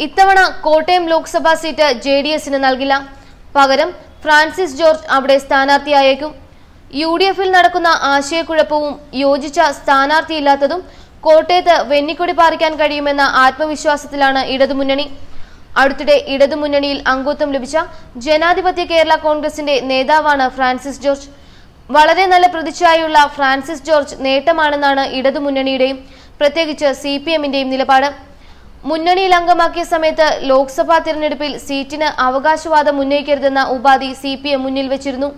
ഇത്തവണ കോട്ടയം ലോക്സഭാ സീറ്റ് JDS-ന് നൽകില്ല. പകരം ഫ്രാൻസിസ് ജോർജ് അവിടെ സ്ഥാനാർത്ഥിയായേക്കും. UDF-ൽ നടക്കുന്ന ആശയക്കുഴപ്പവും യോജിച്ച സ്ഥാനാർത്ഥിയില്ലാത്തതും കോട്ടയത്ത് വെന്നിക്കൊടി പാറിക്കാൻ കഴിയുമെന്ന ആത്മവിശ്വാസത്തിലാണ് ഇടതുമുന്നണി. അടുത്തിടെ ഇടതുമുന്നണിയിൽ അംഗത്വം ലഭിച്ച ജനാധിപത്യ കേരള കോൺഗ്രസിന്റെ നേതാവാണ് ഫ്രാൻസിസ് ജോർജ്. വളരെ നല്ല പ്രതിച്ഛായയുള്ള ഫ്രാൻസിസ് ജോർജ് നേട്ടമാണെന്നാണ് ഇടതുമുന്നണിയുടെയും പ്രത്യേകിച്ച് CPM-ന്റെയും നിലപാട്. മുന്നണിയിൽ അംഗമാക്കിയ സമയത്ത് ലോക്സഭാ തിരഞ്ഞെടുപ്പിൽ സീറ്റിന് അവകാശവാദം ഉന്നയിക്കരുതെന്ന ഉപാധി CPM മുന്നിൽ വെച്ചിരുന്നു.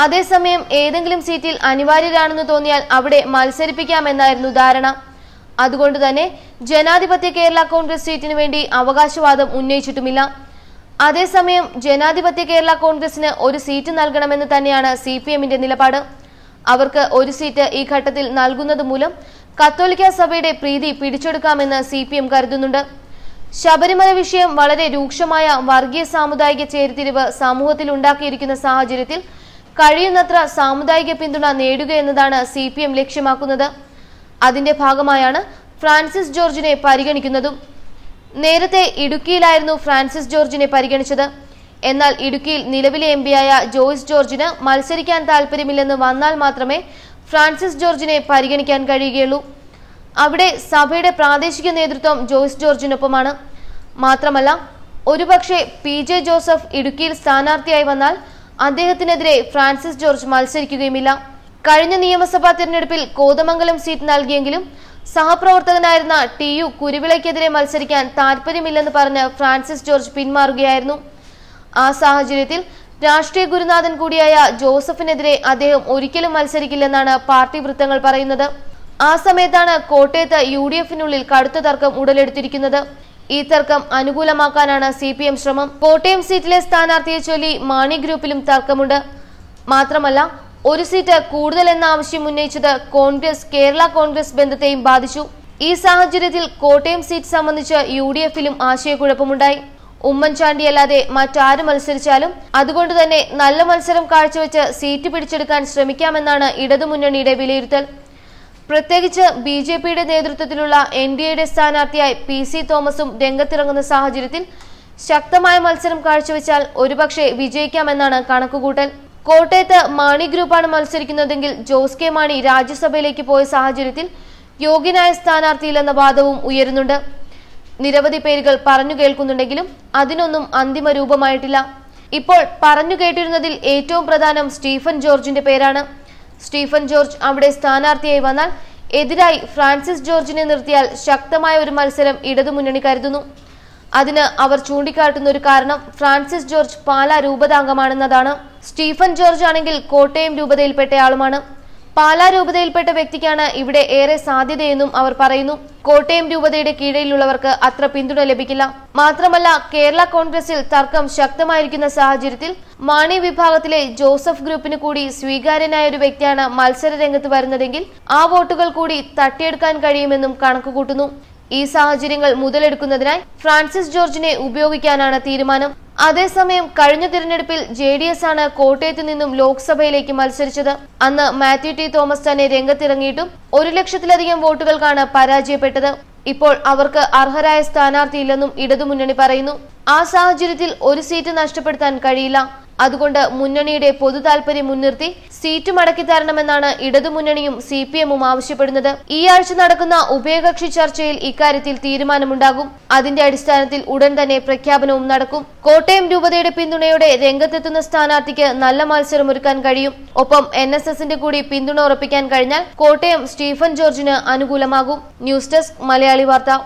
അതേസമയം ഏതെങ്കിലും സീറ്റിൽ അനിവാര്യരാണെന്ന് തോന്നിയാൽ അവിടെ മത്സരിപ്പിക്കാമെന്നായിരുന്നു ധാരണ. അതുകൊണ്ട് തന്നെ ജനാധിപത്യ കേരള കോൺഗ്രസ് സീറ്റിനു വേണ്ടി അവകാശവാദം ഉന്നയിച്ചിട്ടുമില്ല. അതേസമയം ജനാധിപത്യ കേരള കോൺഗ്രസിന് ഒരു സീറ്റ് നൽകണമെന്ന് തന്നെയാണ് CPM-ന്റെ നിലപാട്. അവർക്ക് ഒരു സീറ്റ് ഈ ഘട്ടത്തിൽ നൽകുന്നത് മൂലം കത്തോലിക്ക സഭയുടെ പ്രീതി പിടിച്ചെടുക്കാമെന്ന് CPM കരുതുന്നുണ്ട്. ശബരിമല വിഷയം വളരെ രൂക്ഷമായ വർഗീയ സാമുദായിക ചേരിതിരിവ് സമൂഹത്തിൽ ഉണ്ടാക്കിയിരിക്കുന്ന സാഹചര്യത്തിൽ കഴിയുന്നത്ര സാമുദായിക പിന്തുണ നേടുക എന്നതാണ് CPM ലക്ഷ്യമാക്കുന്നത്. അതിന്റെ ഭാഗമായാണ് ഫ്രാൻസിസ് ജോർജിനെ പരിഗണിക്കുന്നതും. നേരത്തെ ഇടുക്കിയിലായിരുന്നു ഫ്രാൻസിസ് ജോർജിനെ പരിഗണിച്ചത്. എന്നാൽ ഇടുക്കിയിൽ നിലവിലെ MP-യായ ജോയ്സ് ജോർജിന് മത്സരിക്കാൻ താല്പര്യമില്ലെന്ന് വന്നാൽ മാത്രമേ ഫ്രാൻസിസ് ജോർജിനെ പരിഗണിക്കാൻ കഴിയുകയുള്ളൂ. അവിടെ സഭയുടെ പ്രാദേശിക നേതൃത്വം ജോയ്സ് ജോർജിനൊപ്പമാണ്. മാത്രമല്ല, ഒരുപക്ഷെ PJ ജോസഫ് ഇടുക്കിയിൽ സ്ഥാനാർത്ഥിയായി വന്നാൽ അദ്ദേഹത്തിനെതിരെ ഫ്രാൻസിസ് ജോർജ് മത്സരിക്കുകയുമില്ല. കഴിഞ്ഞ നിയമസഭാ തിരഞ്ഞെടുപ്പിൽ കോതമംഗലം സീറ്റ് നൽകിയെങ്കിലും സഹപ്രവർത്തകനായിരുന്ന TU കുരുവിളയ്ക്കെതിരെ മത്സരിക്കാൻ താല്പര്യമില്ലെന്ന് പറഞ്ഞ് ഫ്രാൻസിസ് ജോർജ് പിന്മാറുകയായിരുന്നു. ആ സാഹചര്യത്തിൽ രാഷ്ട്രീയ ഗുരുനാഥൻ കൂടിയായ ജോസഫിനെതിരെ അദ്ദേഹം ഒരിക്കലും മത്സരിക്കില്ലെന്നാണ് പാർട്ടി വൃത്തങ്ങൾ പറയുന്നത്. ആ സമയത്താണ് കോട്ടയത്ത് UDF-നുള്ളിൽ കടുത്ത തർക്കം ഉടലെടുത്തിരിക്കുന്നത്. ഈ തർക്കം അനുകൂലമാക്കാനാണ് CPM ശ്രമം. കോട്ടയം സീറ്റിലെ സ്ഥാനാർത്ഥിയെ ചൊല്ലി മാണി ഗ്രൂപ്പിലും തർക്കമുണ്ട്. മാത്രമല്ല, ഒരു സീറ്റ് കൂടുതൽ എന്ന ആവശ്യം ഉന്നയിച്ചത് കേരള കോൺഗ്രസ് ബന്ധത്തെയും ബാധിച്ചു. ഈ സാഹചര്യത്തിൽ കോട്ടയം സീറ്റ് സംബന്ധിച്ച് UDF-ലും ആശയക്കുഴപ്പമുണ്ടായി. ഉമ്മൻചാണ്ടിയല്ലാതെ മറ്റാര് മത്സരിച്ചാലും അതുകൊണ്ട് തന്നെ നല്ല മത്സരം കാഴ്ചവെച്ച് സീറ്റ് പിടിച്ചെടുക്കാൻ ശ്രമിക്കാമെന്നാണ് ഇടതുമുന്നണിയുടെ വിലയിരുത്തൽ. പ്രത്യേകിച്ച് BJP-യുടെ നേതൃത്വത്തിലുള്ള NDA-യുടെ സ്ഥാനാർത്ഥിയായി PC തോമസും രംഗത്തിറങ്ങുന്ന സാഹചര്യത്തിൽ ശക്തമായ മത്സരം കാഴ്ചവെച്ചാൽ ഒരുപക്ഷെ വിജയിക്കാമെന്നാണ് കണക്കുകൂട്ടൽ. കോട്ടയത്ത് മാണി ഗ്രൂപ്പാണ് മത്സരിക്കുന്നതെങ്കിൽ ജോസ് കെ മാണി രാജ്യസഭയിലേക്ക് പോയ സാഹചര്യത്തിൽ യോഗ്യനായ സ്ഥാനാർത്ഥിയില്ലെന്ന വാദവും ഉയരുന്നുണ്ട്. നിരവധി പേരുകൾ പറഞ്ഞു കേൾക്കുന്നുണ്ടെങ്കിലും അതിനൊന്നും അന്തിമ രൂപമായിട്ടില്ല. ഇപ്പോൾ പറഞ്ഞു കേട്ടിരുന്നതിൽ ഏറ്റവും പ്രധാനം സ്റ്റീഫൻ ജോർജിന്റെ പേരാണ്. സ്റ്റീഫൻ ജോർജ് അവിടെ സ്ഥാനാർത്ഥിയായി വന്നാൽ എതിരായി ഫ്രാൻസിസ് ജോർജിനെ നിർത്തിയാൽ ശക്തമായ ഒരു മത്സരം ഇടതുമുന്നണി കരുതുന്നു. അതിന് അവർ ചൂണ്ടിക്കാട്ടുന്ന ഒരു കാരണം ഫ്രാൻസിസ് ജോർജ് പാലാ രൂപതാംഗമാണെന്നതാണ്. സ്റ്റീഫൻ ജോർജ് ആണെങ്കിൽ കോട്ടയം രൂപതയിൽപ്പെട്ടയാളുമാണ്. പാലാ രൂപതയിൽപ്പെട്ട വ്യക്തിക്കാണ് ഇവിടെ ഏറെ സാധ്യതയെന്നും അവർ പറയുന്നു. കോട്ടയം രൂപതയുടെ കീഴിലുള്ളവർക്ക് അത്ര പിന്തുണ ലഭിക്കില്ല. മാത്രമല്ല, കേരള കോൺഗ്രസിൽ തർക്കം ശക്തമായിരിക്കുന്ന സാഹചര്യത്തിൽ മാണി വിഭാഗത്തിലെ ജോസഫ് ഗ്രൂപ്പിന് കൂടി സ്വീകാര്യനായ ഒരു വ്യക്തിയാണ് മത്സര രംഗത്ത് വരുന്നതെങ്കിൽ ആ വോട്ടുകൾ കൂടി തട്ടിയെടുക്കാൻ കഴിയുമെന്നും കണക്കുകൂട്ടുന്നു. ഈ സാഹചര്യങ്ങൾ മുതലെടുക്കുന്നതിനായി ഫ്രാൻസിസ് ജോർജിനെ ഉപയോഗിക്കാനാണ് തീരുമാനം. അതേസമയം കഴിഞ്ഞ തിരഞ്ഞെടുപ്പിൽ JDS ആണ് കോട്ടയത്ത് നിന്നും ലോക്സഭയിലേക്ക് മത്സരിച്ചത്. അന്ന് മാത്യു T. തോമസ് തന്നെ രംഗത്തിറങ്ങിയിട്ടും 1 ലക്ഷത്തിലധികം വോട്ടുകൾക്കാണ് പരാജയപ്പെട്ടത്. ഇപ്പോൾ അവർക്ക് അർഹരായ സ്ഥാനാർത്ഥിയില്ലെന്നും ഇടതുമുന്നണി പറയുന്നു. ആ സാഹചര്യത്തിൽ ഒരു സീറ്റ് നഷ്ടപ്പെടുത്താൻ കഴിയില്ല. അതുകൊണ്ട് മുന്നണിയുടെ പൊതു താൽപര്യം മുൻനിർത്തി സീറ്റ് മടക്കി തരണമെന്നാണ് ഇടതുമുന്നണിയും CPM-ഉം ആവശ്യപ്പെടുന്നത്. ഈ ആഴ്ച നടക്കുന്ന ഉഭയകക്ഷി ചർച്ചയിൽ ഇക്കാര്യത്തിൽ തീരുമാനമുണ്ടാകും. അതിന്റെ അടിസ്ഥാനത്തിൽ ഉടൻ തന്നെ പ്രഖ്യാപനവും നടക്കും. കോട്ടയം രൂപതയുടെ പിന്തുണയോടെ രംഗത്തെത്തുന്ന സ്ഥാനാർത്ഥിക്ക് നല്ല മത്സരമൊരുക്കാൻ കഴിയും. ഒപ്പം NSSന്റെ കൂടി പിന്തുണ ഉറപ്പിക്കാൻ കഴിഞ്ഞാൽ കോട്ടയം സ്റ്റീഫൻ ജോർജിന് അനുകൂലമാകും. ന്യൂസ് ഡെസ്ക് മലയാളി വാർത്ത.